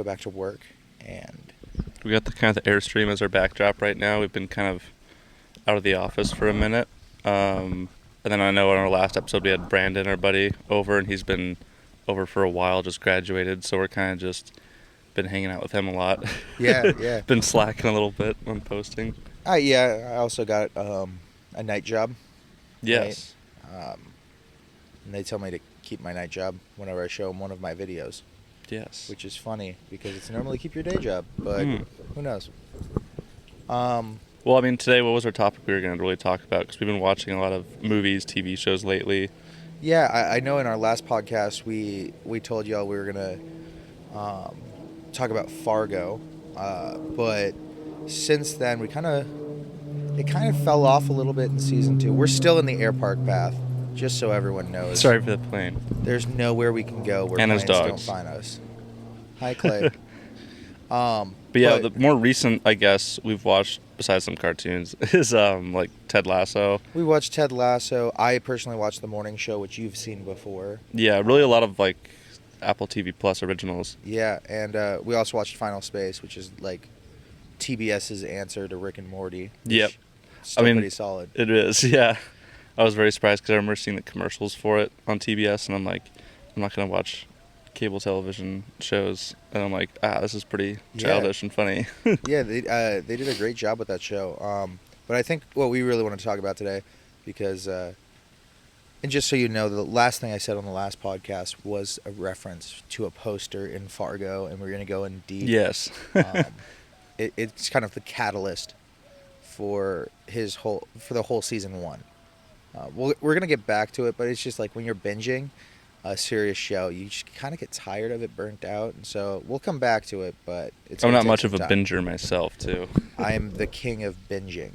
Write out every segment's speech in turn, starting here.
go back to work, and We got the kind of the Airstream as our backdrop right now. We've been kind of out of the office for a minute. And then I know in our last episode we had Brandon, our buddy, over, and he's been over for a while, just graduated, so we're kind of just been hanging out with him a lot. yeah. Been slacking a little bit on posting. I also got a night job. Yes. Right? And they tell me to keep my night job whenever I show them one of my videos. Yes. Which is funny because it's normally keep your day job, but who knows? Well, I mean, today, what was our topic we were going to really talk about? Because we've been watching a lot of movies, TV shows lately. Yeah, I know in our last podcast we told y'all we were going to talk about Fargo, but since then it kind of fell off a little bit in season 2. We're still in the air park path, just so everyone knows. Sorry for the plane. There's nowhere we can go where Anna's planes dogs don't find us. Hi, Clay. But yeah, the more recent, I guess, we've watched, besides some cartoons, is like Ted Lasso. We watched Ted Lasso. I personally watched The Morning Show, which you've seen before. Yeah, really a lot of like Apple TV Plus originals. Yeah, and we also watched Final Space, which is like TBS's answer to Rick and Morty. Yep. Still pretty solid. It is, yeah. I was very surprised because I remember seeing the commercials for it on TBS, and I'm like, I'm not going to watch cable television shows. And I'm like, this is pretty childish and funny. Yeah, they did a great job with that show. But I think what we really want to talk about today, because, and just so you know, the last thing I said on the last podcast was a reference to a poster in Fargo, and we're going to go in deep. Yes. It's kind of the catalyst for the whole season 1. We're going to get back to it, but it's just like when you're binging a serious show, you just kind of get tired of it, burnt out, and so we'll come back to it, but I'm not much of a binger myself, too. I am the king of binging.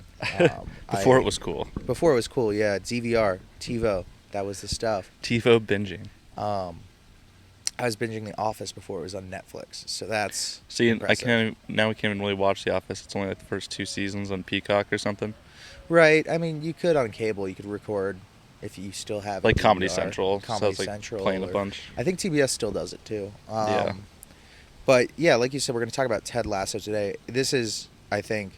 Before it was cool. Before it was cool, yeah. DVR, TiVo, that was the stuff. TiVo binging. I was binging The Office before it was on Netflix, so that's impressive. Now we can't even really watch The Office. It's only like the first 2 seasons on Peacock or something. Right. I mean, you could on cable. You could record if you still have like DVR, Comedy Central. Comedy so Central, playing a bunch. I think TBS still does it too. Yeah. But yeah, like you said, we're going to talk about Ted Lasso today. This is, I think,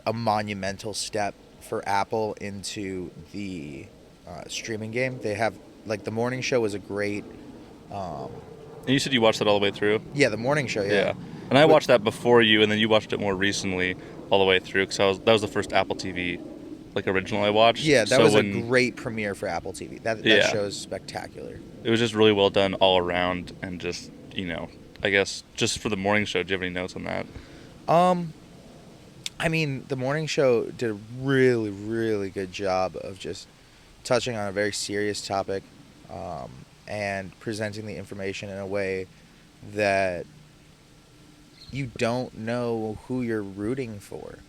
a monumental step for Apple into the streaming game. They have like The Morning Show was a great. And you said you watched that all the way through? Yeah, The Morning Show. Yeah. And I watched that before you, and then you watched it more recently all the way through because that was the first Apple TV like original I watched. Yeah, that was a great premiere for Apple TV. That show is spectacular. It was just really well done all around, and just I guess just for The Morning Show. Do you have any notes on that? I mean, The Morning Show did a really, really good job of just touching on a very serious topic, and presenting the information in a way that you don't know who you're rooting for.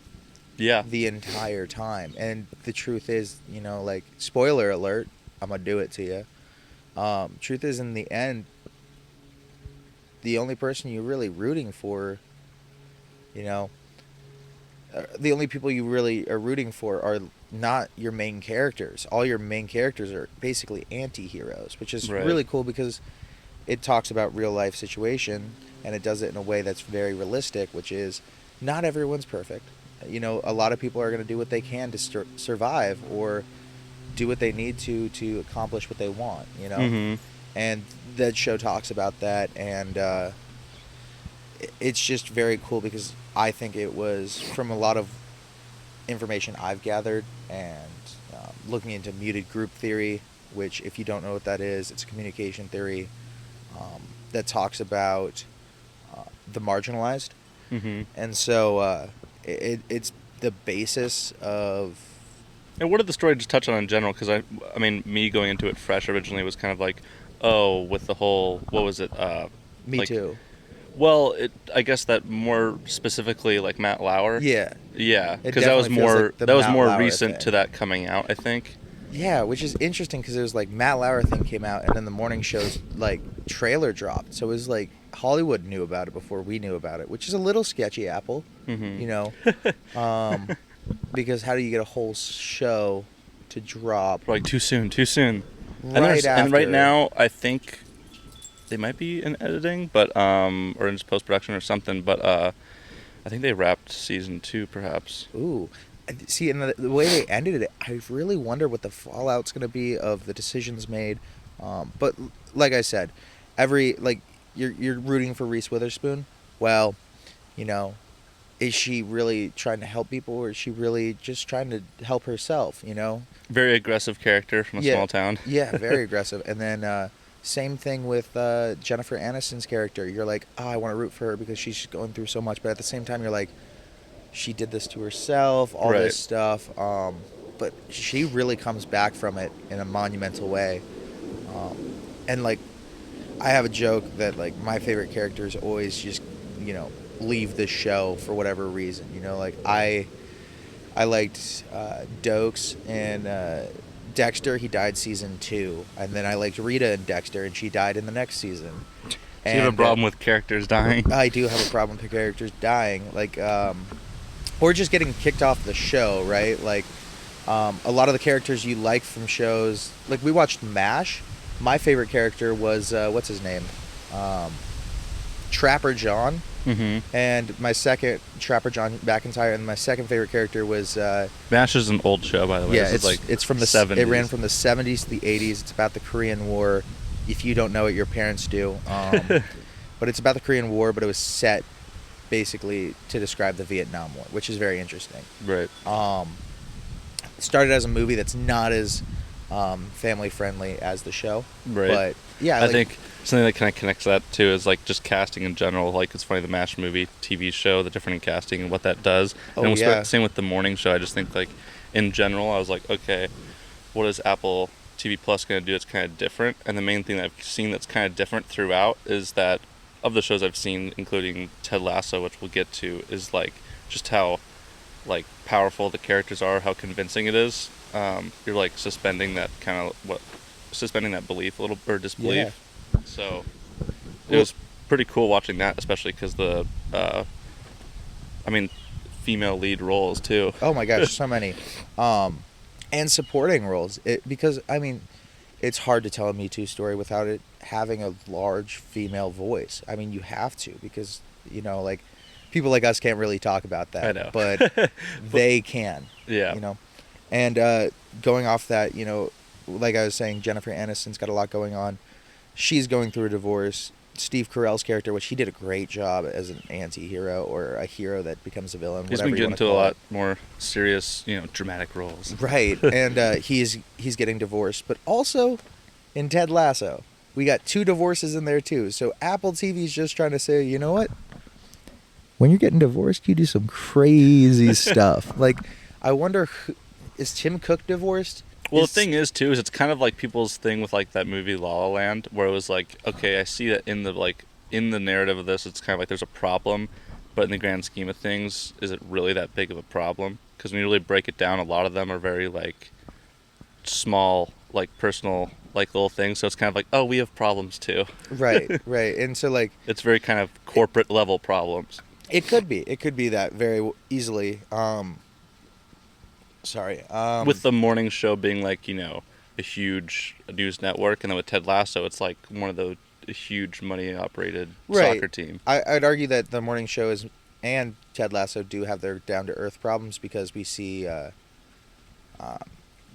Yeah. The entire time. And the truth is, like, spoiler alert, I'm going to do it to you. Truth is, in the end, the only person you're really rooting for, the only people you really are rooting for are not your main characters. All your main characters are basically anti-heroes, which is really cool because it talks about real life situation, and it does it in a way that's very realistic, which is not everyone's perfect. A lot of people are going to do what they can to survive or do what they need to accomplish what they want, Mm-hmm. And that show talks about that, and it's just very cool because I think it was, from a lot of information I've gathered and looking into muted group theory, which, if you don't know what that is, it's a communication theory that talks about the marginalized. Mm-hmm. And so it's the basis of... And what did the story just touch on in general? Because I mean, me going into it fresh originally was kind of like, with the whole, what was it? Me Too. Well, I guess that more specifically, like Matt Lauer. Yeah. Yeah, because that was more recent thing to that coming out, I think. Yeah, which is interesting because it was like Matt Lauer thing came out, and then the Morning Show's like trailer dropped. So it was like Hollywood knew about it before we knew about it, which is a little sketchy, Apple. Mm-hmm. Because how do you get a whole show to drop? Like too soon. Right after. And right now, I think they might be in editing, but or in post production or something. But I think they wrapped season 2, perhaps. Ooh. See, and the way they ended it, I really wonder what the fallout's going to be of the decisions made. But like I said, you're rooting for Reese Witherspoon. Well, you know, is she really trying to help people, or is she really just trying to help herself? Very aggressive character from a small town. Yeah, very aggressive. And then same thing with Jennifer Aniston's character. You're like, oh, I want to root for her because she's going through so much, but at the same time, you're like, she did this to herself, all this stuff. But she really comes back from it in a monumental way. And like, I have a joke that like my favorite characters always just, leave the show for whatever reason. Like I liked Dokes and Dexter. He died season 2, and then I liked Rita in Dexter, and she died in the next season. So you have a problem with characters dying? I do have a problem with the characters dying, like, or just getting kicked off the show, right? Like, a lot of the characters you like from shows, like we watched MASH. My favorite character was what's his name, Trapper John. Mm-hmm. And my second, Trapper John McIntyre, and my second favorite character was MASH is an old show, by the way. Yeah, it's from the 70s. It ran from the 70s to the 80s. It's about the Korean War. If you don't know it, your parents do. But it's about the Korean War, but it was set basically to describe the Vietnam War, which is very interesting. Right. It started as a movie that's not as family friendly as the show. Right. But yeah, I think something that kind of connects that too is like just casting in general. Like, it's funny, the MASH movie, TV show, the different in casting and what that does. And same with the morning show. I just think, like, in general, I was like, okay, what is Apple TV Plus going to do? It's kind of different. And the main thing that I've seen that's kind of different throughout is that of the shows I've seen, including Ted Lasso, which we'll get to, is like just how like powerful the characters are, how convincing it is. You're like suspending that belief a little, or disbelief. Yeah. So it was pretty cool watching that, especially because female lead roles too. Oh my gosh, so many, and supporting roles. Because it's hard to tell a Me Too story without it having a large female voice. You have to, because like people like us can't really talk about that. I know, but they can. Yeah. And going off that, like I was saying, Jennifer Aniston's got a lot going on. She's going through a divorce. Steve Carell's character, which he did a great job as an anti-hero or a hero that becomes a villain. He's been getting to a lot more serious, dramatic roles. Right, and he's getting divorced. But also, in Ted Lasso, we got 2 divorces in there too. So Apple TV's just trying to say, you know what? When you're getting divorced, you do some crazy stuff. Like, I wonder, is Tim Cook divorced? Well, the thing is, too, is it's kind of like people's thing with, like, that movie La La Land, where it was like, okay, I see that in the narrative of this, it's kind of like there's a problem, but in the grand scheme of things, is it really that big of a problem? Because when you really break it down, a lot of them are very, like, small, like, personal, like, little things, so it's kind of like, oh, we have problems, too. Right, and so, like... It's very kind of corporate-level problems. It could be that very easily. With the morning show being like, a huge news network, and then with Ted Lasso, it's like one of the huge money-operated soccer team. I'd argue that the morning show and Ted Lasso do have their down-to-earth problems, because we see,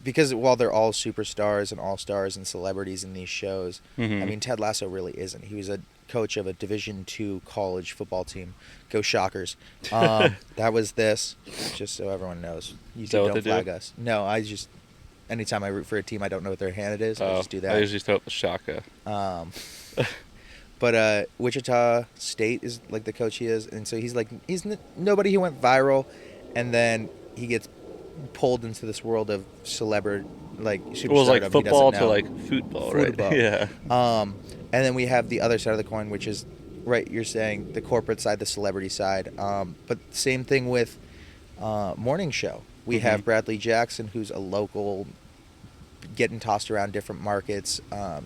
because while they're all superstars and all-stars and celebrities in these shows, mm-hmm. Ted Lasso really isn't. He was a coach of a Division II college football team. Go Shockers. That was this, just so everyone knows. You don't flag us. No, anytime I root for a team, I don't know what their hand it is. I just do that. I usually throw up the Shaka. But Wichita State is like the coach he is, and so he's nobody who went viral, and then he gets pulled into this world of celebrity, like superstardom. It was like football to like football, right? Yeah. And then we have the other side of the coin, which is, right, you're saying the corporate side, the celebrity side. But same thing with morning show. We have Bradley Jackson, who's a local, getting tossed around different markets.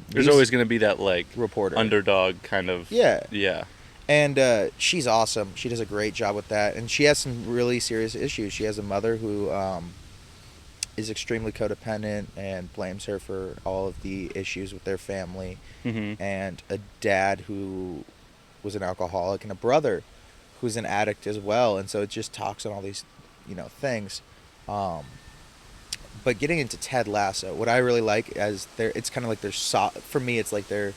There's always going to be that, like, reporter, underdog kind of. Yeah. And she's awesome. She does a great job with that. And she has some really serious issues. She has a mother who is extremely codependent and blames her for all of the issues with their family, and a dad who was an alcoholic, and a brother who's an addict as well. And so it just talks on all these, things. But getting into Ted Lasso, what I really like as it's kind of like for me, it's like their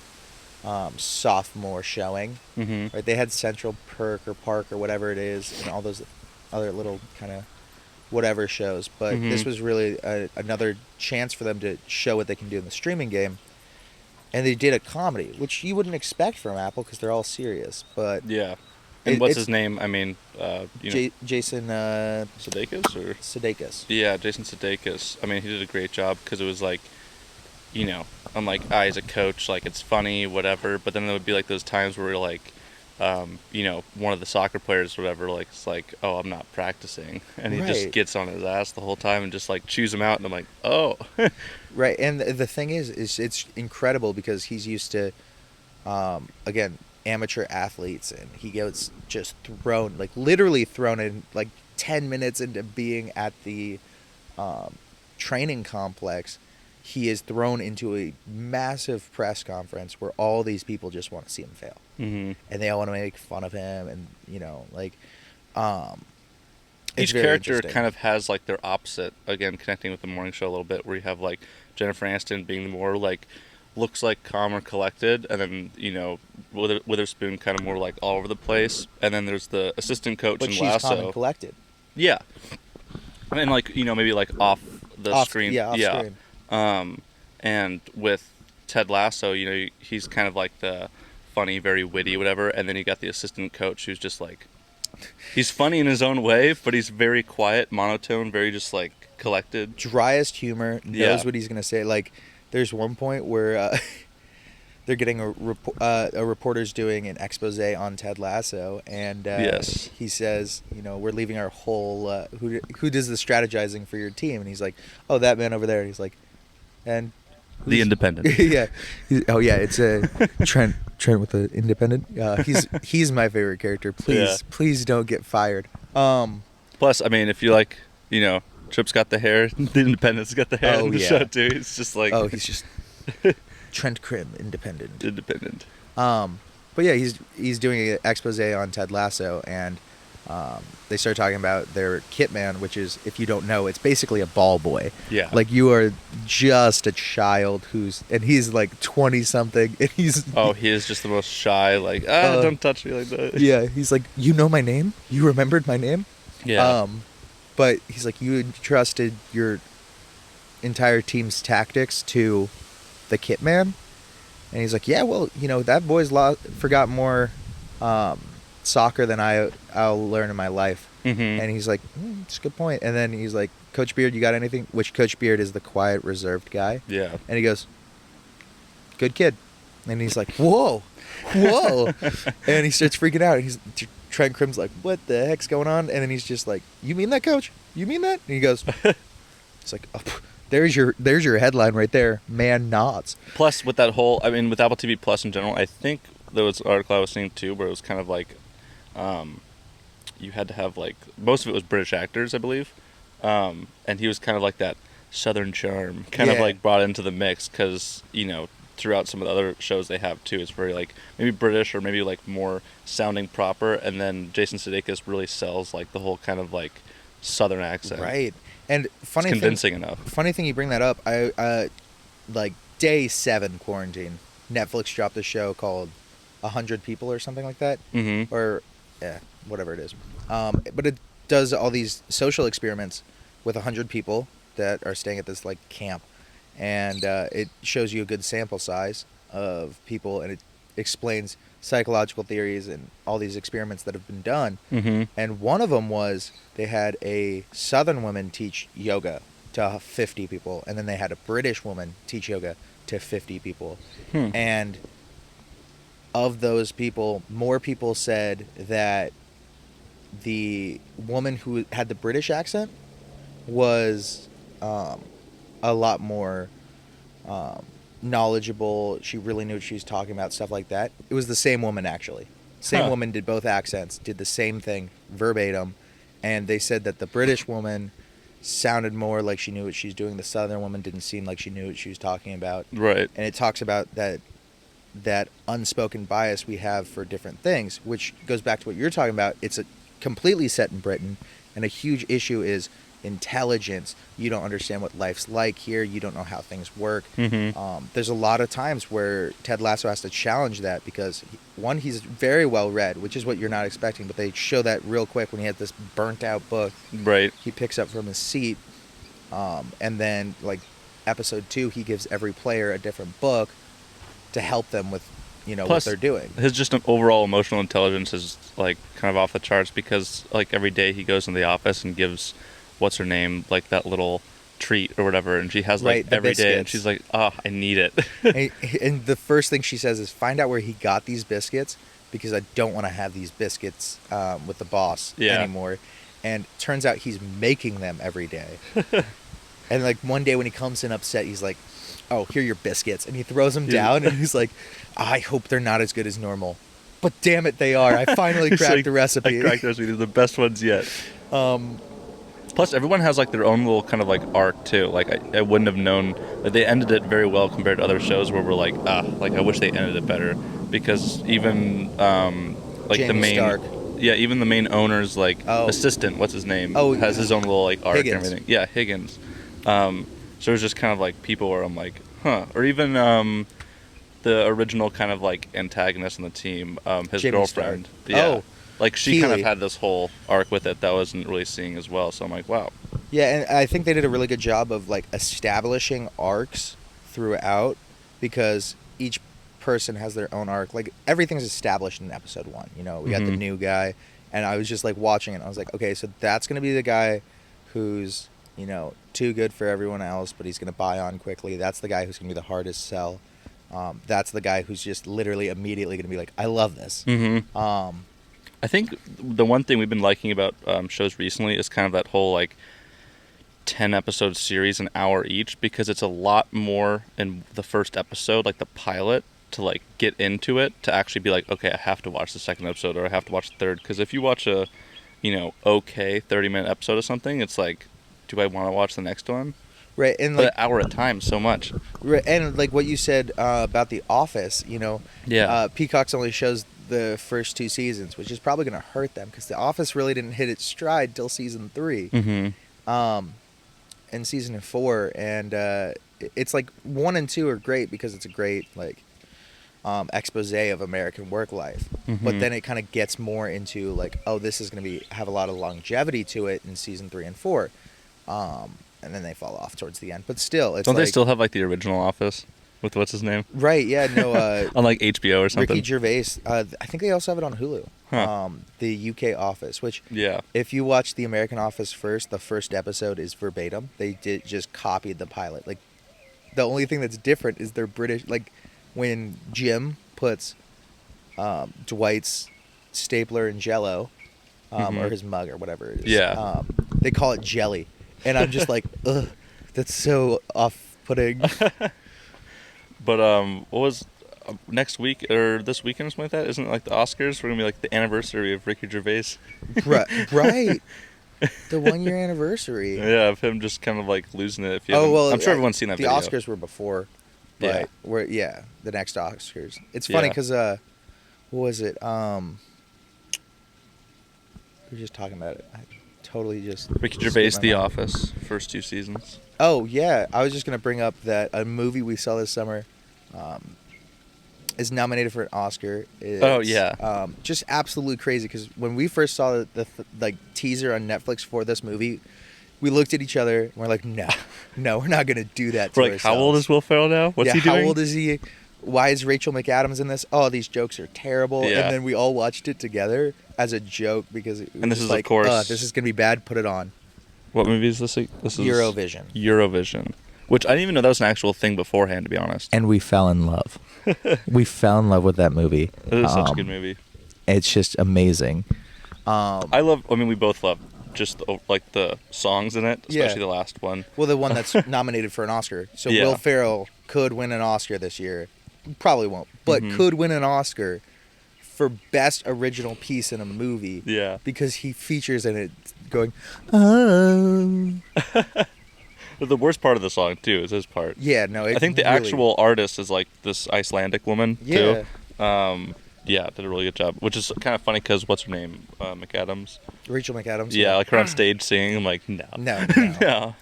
sophomore showing. Right? They had Central Perk or Park or whatever it is, and all those other little kind of whatever shows. But this was really another chance for them to show what they can do in the streaming game. And they did a comedy, which you wouldn't expect from Apple because they're all serious. But yeah. And what's his name? I mean, Jason Sudeikis or Sudeikis. Yeah, Jason Sudeikis. I mean, he did a great job because it was like, I'm like, he's a coach, like it's funny, whatever. But then there would be like those times where we're like, one of the soccer players, whatever, like it's like, oh, I'm not practicing, and he just gets on his ass the whole time and just like chews him out, and I'm like, oh. Right, and the thing is it's incredible because he's used to, again, amateur athletes, and he gets just literally thrown in like 10 minutes into being at the training complex. He is thrown into a massive press conference where all these people just want to see him fail, and they all want to make fun of him, and each character kind of has like their opposite. Again, connecting with the morning show a little bit, where you have like Jennifer Aniston being more like looks like calm or collected, and then Witherspoon kind of more like all over the place, and then there's the assistant coach in Lasso. But she's calm and collected. Yeah, and like maybe like off screen. Yeah, off screen. And with Ted Lasso, he's kind of like the funny, very witty, whatever, and then you got the assistant coach who's just like, he's funny in his own way, but he's very quiet, monotone, very just like collected. Driest humor, knows what he's gonna say. Like, there's one point where they're getting a reporter's doing an expose on Ted Lasso, and he says, we're leaving our whole who does the strategizing for your team, and he's like, oh, that man over there, and he's like, and the Independent. Yeah. It's Trent with the Independent. He's my favorite character. Please don't get fired. Plus, I mean, if you like, Tripp's got the hair, the Independent's got the hair in the show too. It's just like, he's just Trent Krim, Independent. But yeah, he's doing an expose on Ted Lasso, and they start talking about their kit man, which is, if you don't know, it's basically a ball boy. Yeah. Like, you are just a child and he's like 20 something, and he is just the most shy, like, don't touch me like that. Yeah, he's like, you know my name? You remembered my name? Yeah. But he's like, you entrusted your entire team's tactics to the kit man? And he's like, yeah, well, that boy's forgot more soccer than I'll learn in my life. And he's like, it's a good point. And then he's like, Coach Beard, you got anything? Which Coach Beard is the quiet, reserved guy. Yeah. And he goes, good kid. And he's like, whoa. And he starts freaking out. And Trent Krim's like, what the heck's going on? And then he's just like, you mean that, Coach? You mean that? And he goes, it's like, oh, there's your headline right there. Man nods. Plus, with that whole, with Apple TV Plus in general, I think there was an article I was seeing too where it was kind of like, you had to have like, most of it was British actors, I believe, and he was kind of like that Southern charm kind of like brought into the mix, because throughout some of the other shows they have too, it's very like maybe British or maybe like more sounding proper, and then Jason Sudeikis really sells like the whole kind of like Southern accent. Right. And it's convincing enough. Funny thing you bring that up. I like day 7 quarantine, Netflix dropped a show called 100 People or something like that, or whatever it is. But it does all these social experiments with 100 people that are staying at this like camp, and it shows you a good sample size of people, and it explains psychological theories and all these experiments that have been done. And one of them was they had a Southern woman teach yoga to 50 people, and then they had a British woman teach yoga to 50 people. And of those people, more people said that the woman who had the British accent was a lot more knowledgeable. She really knew what she was talking about, stuff like that. It was the same woman, actually. Same woman did both accents, did the same thing verbatim, and they said that the British woman sounded more like she knew what she's doing. The Southern woman didn't seem like she knew what she was talking about. Right. And it talks about that unspoken bias we have for different things, which goes back to what you're talking about. It's completely set in Britain, and a huge issue is intelligence. You don't understand what life's like here. You don't know how things work. There's a lot of times where Ted Lasso has to challenge that because, one, he's very well read, which is what you're not expecting, but they show that real quick when he had this burnt out book. Right. He picks up from his seat, and then, like, episode 2, he gives every player a different book to help them with, Plus, what they're doing. His just overall emotional intelligence is, like, kind of off the charts because, like, every day he goes in the office and gives what's her name, like, that little treat or whatever, and she has, like, every day, and she's like, I need it. and the first thing she says is, find out where he got these biscuits, because I don't want to have these biscuits with the boss anymore. And turns out he's making them every day. And, like, one day when he comes in upset, he's like, oh, here are your biscuits, and he throws them down, and he's like, I hope they're not as good as normal, but damn it, they are. I finally cracked the recipe. I cracked the recipe. They're the best ones yet. Plus, everyone has, like, their own little kind of, like, arc, too. Like, I wouldn't have known that they ended it very well compared to other shows where we're like, like, I wish they ended it better. Because even, like, Jamie the main... Stark. Yeah, even the main owner's, like, assistant, what's his name? Has his own little, like, arc Higgins. and everything. Yeah, Higgins. So it was just kind of, like, people where I'm like, huh. Or even, the original kind of, like, antagonist in the team, his Jamie girlfriend. Stark. Yeah. Like, she kind of Keely. had this whole arc with it that I wasn't really seeing as well. So I'm like, wow. Yeah, and I think they did a really good job of, like, establishing arcs throughout, because each person has their own arc. Like, everything's established in episode 1. We got the new guy, and I was just, like, watching it, and I was like, okay, so that's going to be the guy who's, too good for everyone else, but he's going to buy on quickly. That's the guy who's going to be the hardest sell. That's the guy who's just literally immediately going to be like, I love this. I think the one thing we've been liking about shows recently is kind of that whole, like, 10-episode series, an hour each, because it's a lot more in the first episode, like the pilot, to, like, get into it, to actually be like, okay, I have to watch the second episode, or I have to watch the third. Because if you watch a, okay 30-minute episode of something, it's like, do I want to watch the next one? Right, and but like an hour at a time, so much. Right, and like what you said about The Office, Peacock's only shows the first 2 seasons, which is probably going to hurt them because The Office really didn't hit its stride till season 3, and season 4, and it's like 1 and 2 are great because it's a great expose of American work life, but then it kind of gets more into like, oh, this is going to have a lot of longevity to it in season 3 and 4. And then they fall off towards the end. But still, it's Don't they still have, like, the original Office with what's his name? Right, yeah, no. On, like, HBO or something? Ricky Gervais. I think they also have it on Hulu. Huh. The UK Office, which, yeah, if you watch the American Office first, the first episode is verbatim. They just copied the pilot. Like, the only thing that's different is they're British. Like, when Jim puts Dwight's stapler in Jell-O, or his mug or whatever it is, they call it jelly. And I'm just like, ugh, that's so off-putting. But what was next week or this weekend or something like that? Isn't it like the Oscars? We're gonna be like the anniversary of Ricky Gervais. Right. The 1-year anniversary. Yeah, of him just kind of like losing it. If you I'm sure everyone's seen that the video. The Oscars were before. But the next Oscars. It's funny because what was it? We were just talking about it. Totally just Ricky Gervais, The Office, first 2 seasons. Oh yeah, I was just gonna bring up that a movie we saw this summer is nominated for an Oscar. It's, just absolutely crazy because when we first saw the teaser on Netflix for this movie, we looked at each other and we're like, no, we're not gonna do that. We're like, how old is Will Ferrell now? What's he doing? How old is he? Why is Rachel McAdams in this? Oh, these jokes are terrible. Yeah. And then we all watched it together as a joke because it was and this is like, of course, this is gonna be bad. Put it on. What movie is this? This is Eurovision. Which I didn't even know that was an actual thing beforehand, to be honest. And we fell in love. We fell in love with that movie. It is such a good movie. It's just amazing. We both love just the songs in it, especially the last one. Well, the one that's nominated for an Oscar. So Will Ferrell could win an Oscar this year. Probably won't, but could win an Oscar for best original piece in a movie. Yeah. Because he features in it going, oh. The worst part of the song too is his part. Yeah, no, I think the really... actual artist is like this Icelandic woman too. Yeah, did a really good job. Which is kind of funny because what's her name? McAdams. Rachel McAdams. Yeah, like her on stage singing. I'm like, no, no.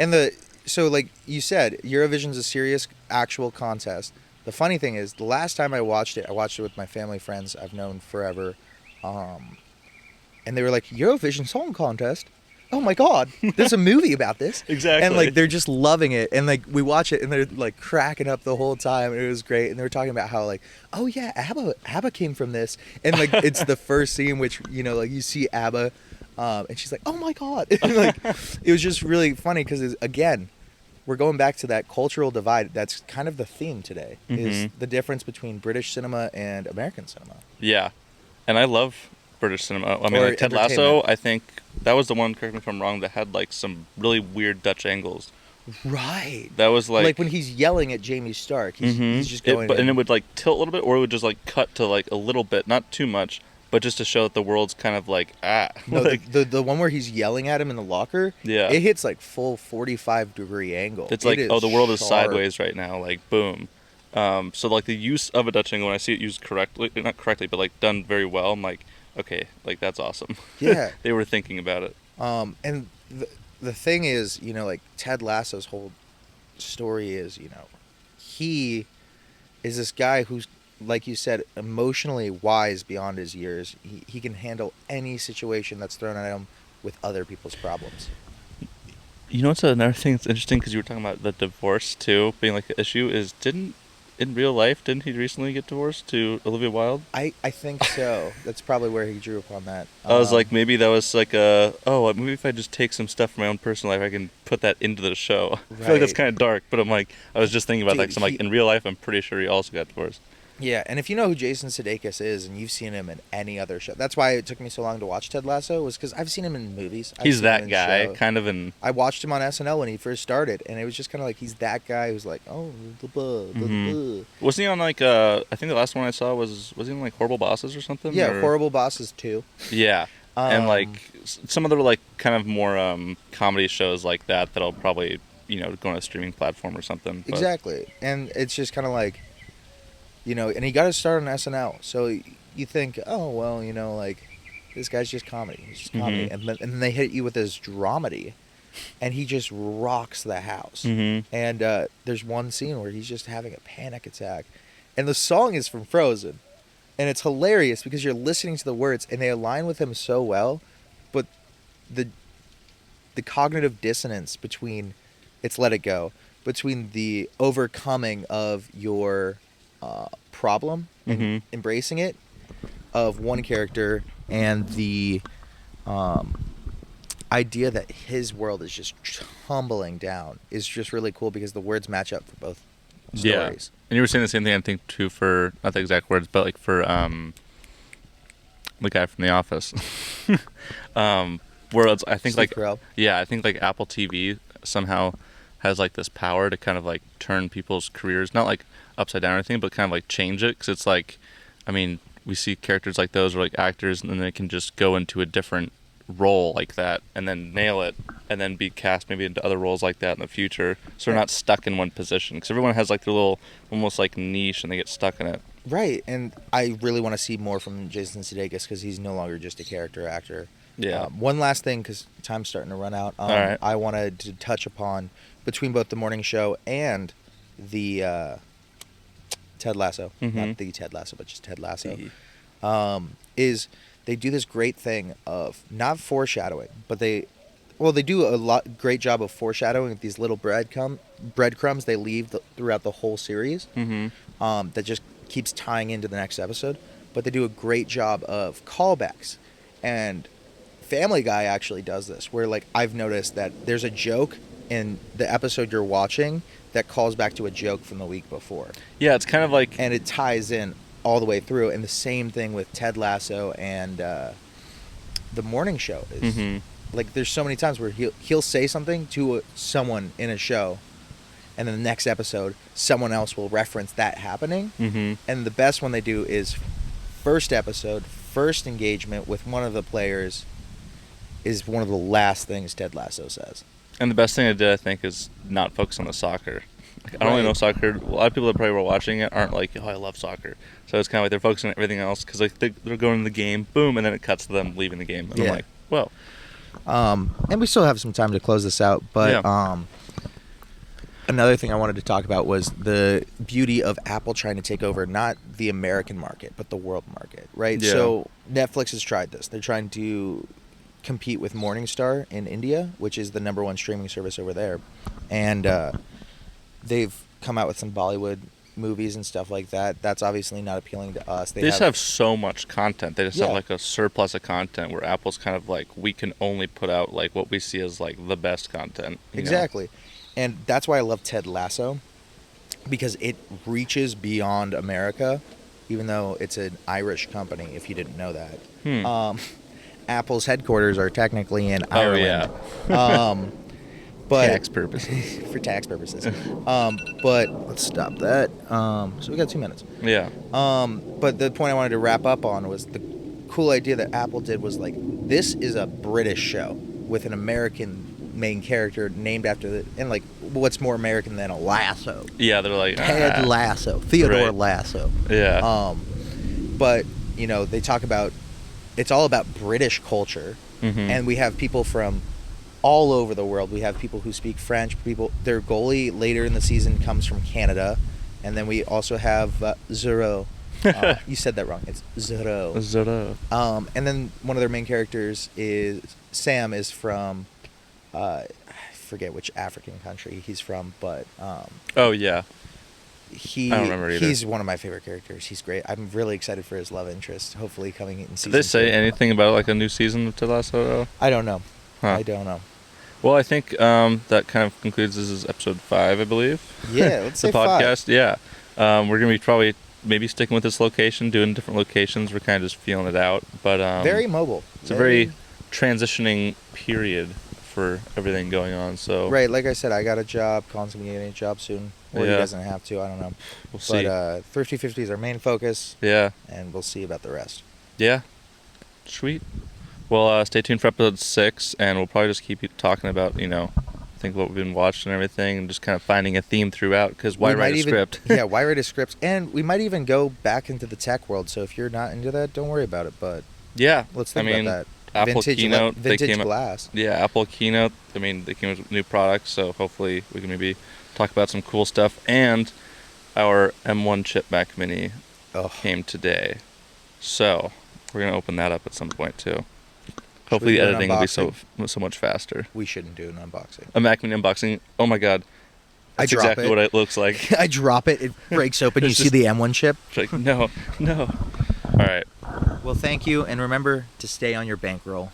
And so like you said, Eurovision's a serious actual contest. The funny thing is, the last time I watched it with my family friends I've known forever, and they were like, Eurovision Song Contest? Oh my God, there's a movie about this. Exactly. And like they're just loving it, and like we watch it and they're like cracking up the whole time, and it was great. And they were talking about how like, oh yeah, ABBA came from this, and like it's the first scene which, you know, like you see ABBA, and she's like, oh my God. And, like it was just really funny because again, we're going back to that cultural divide. That's kind of the theme today, is the difference between British cinema and American cinema. Yeah, and I love British cinema. I mean, like Ted Lasso, I think that was the one, correct me if I'm wrong, that had like some really weird Dutch angles. Right. That was like when he's yelling at Jamie Stark, he's just going. And it would like tilt a little bit, or it would just like cut to like a little bit, not too much, but just to show that the world's kind of like No, like, the one where he's yelling at him in the locker. Yeah. It hits like full 45-degree angle. It's like, oh, the world is sideways right now, like boom. So like the use of a Dutch angle, when I see it used correctly, not correctly, but like done very well, I'm like, okay, like that's awesome. Yeah. They were thinking about it. And the thing is, you know, like Ted Lasso's whole story is, you know, he is this guy who's, like you said, emotionally wise beyond his years. He can handle any situation that's thrown at him with other people's problems. You know what's another thing that's interesting, because you were talking about the divorce too being like an issue, is in real life, didn't he recently get divorced to Olivia Wilde? I think so. That's probably where he drew upon that. I was like, maybe that was like maybe if I just take some stuff from my own personal life, I can put that into the show. Right. I feel like that's kind of dark, but I'm like, I was just thinking about that, because I'm like, in real life, I'm pretty sure he also got divorced. Yeah, and if you know who Jason Sudeikis is, and you've seen him in any other show, that's why it took me so long to watch Ted Lasso, was because I've seen him in movies. He's that guy, kind of in... I watched him on SNL when he first started, and it was just kind of like, he's that guy who's like, oh, Wasn't he on like, I think the last one I saw was he on like Horrible Bosses or something? Yeah, or... Horrible Bosses 2. Yeah, and like some other like kind of more comedy shows like that'll probably, you know, go on a streaming platform or something. But... Exactly, and it's just kind of like, you know, and he got his start on SNL, so you think, oh, well, you know, like, this guy's just comedy. He's just comedy. And then they hit you with his dramedy, and he just rocks the house. And there's one scene where he's just having a panic attack, and the song is from Frozen, and it's hilarious because you're listening to the words, and they align with him so well, but the cognitive dissonance between, it's Let It Go, between the overcoming of your... problem and embracing it of one character, and the idea that his world is just tumbling down is just really cool, because the words match up for both stories. Yeah. And you were saying the same thing, I think, too, for not the exact words, but like for the guy from The Office. Where it's, I think Steve like Carell. Yeah, I think like Apple TV somehow has like this power to kind of like turn people's careers, not like upside down or anything, but kind of like change it, because it's like, I mean, we see characters like those, or like actors, and then they can just go into a different role like that and then nail it, and then be cast maybe into other roles like that in the future, so they're not stuck in one position, because everyone has like their little almost like niche and they get stuck in it. Right, and I really want to see more from Jason Sudeikis, because he's no longer just a character actor. Yeah. One last thing, because time's starting to run out. All right. I wanted to touch upon, between both the morning show and the Ted Lasso, not the Ted Lasso, but just Ted Lasso, is they do this great thing of not foreshadowing, but they do a great job of foreshadowing with these little breadcrumbs they leave throughout the whole series, that just keeps tying into the next episode. But they do a great job of callbacks, and Family Guy actually does this, where like I've noticed that there's a joke in the episode you're watching that calls back to a joke from the week before. Yeah, it's kind of like... And it ties in all the way through. And the same thing with Ted Lasso and the morning show. Is like, there's so many times where he'll say something to someone in a show, and then the next episode, someone else will reference that happening. And the best one they do is first episode, first engagement with one of the players is one of the last things Ted Lasso says. And the best thing I did, I think, is not focus on the soccer. Like, I don't really know soccer. A lot of people that probably were watching it aren't like, oh, I love soccer. So it's kind of like they're focusing on everything else because like they're going to the game, boom, and then it cuts to them leaving the game. And I'm like, whoa. And we still have some time to close this out, but another thing I wanted to talk about was the beauty of Apple trying to take over not the American market, but the world market, right? Yeah. So Netflix has tried this. They're trying to compete with Morningstar in India, which is the #1 streaming service over there. And they've come out with some Bollywood movies and stuff like that. That's obviously not appealing to us. They just have so much content. They just have like a surplus of content where Apple's kind of like, we can only put out like what we see as like the best content. Exactly. Know? And that's why I love Ted Lasso, because it reaches beyond America, even though it's an Irish company, if you didn't know that. Apple's headquarters are technically in Ireland. But tax purposes. For tax purposes. But let's stop that. So we got 2 minutes. Yeah. But the point I wanted to wrap up on was the cool idea that Apple did was like, this is a British show with an American main character named after and like, what's more American than a lasso? Yeah, they're like Ted Lasso, Theodore Lasso. Yeah. But you know, they talk about it's all about British culture, and we have people from all over the world. We have people who speak French. Their goalie later in the season comes from Canada, and then we also have Zero. You said that wrong. It's Zero. Zero. And then one of their main characters is Sam is from I forget which African country he's from, but oh yeah. I don't remember either. He's one of my favorite characters. He's great. I'm really excited for his love interest, hopefully coming in season 2. Did they say anything about like a new season of Ted Lasso? I don't know. Huh. I don't know. Well, I think that kind of concludes. This is episode 5, I believe. Yeah, let's say the podcast. 5. Yeah, we're gonna be probably maybe sticking with this location, doing different locations. We're kind of just feeling it out, but very mobile. It's a very transitioning period for everything going on. So right, like I said, I got a job. Colin's gonna be getting a job soon, or he doesn't have to. I don't know. We'll see. But Thrifty 50 is our main focus. Yeah, and we'll see about the rest. Yeah, sweet. Well, stay tuned for episode 6, and we'll probably just keep talking about, I think what we've been watching and everything, and just kind of finding a theme throughout, because why write a script? Yeah, why write a script? And we might even go back into the tech world, so if you're not into that, don't worry about it, but yeah, let's think about that. Apple Keynote. Vintage glass. Yeah, Apple Keynote. They came with new products, so hopefully we can maybe talk about some cool stuff, and our M1 chip Mac Mini came today, so we're going to open that up at some point, too. Hopefully the editing will be so much faster. We shouldn't do an unboxing. A Mac Mini unboxing. Oh my god. That's exactly what it looks like. I drop it, it breaks open, you see the M1 chip. It's like, no. All right. Well, thank you, and remember to stay on your bankroll.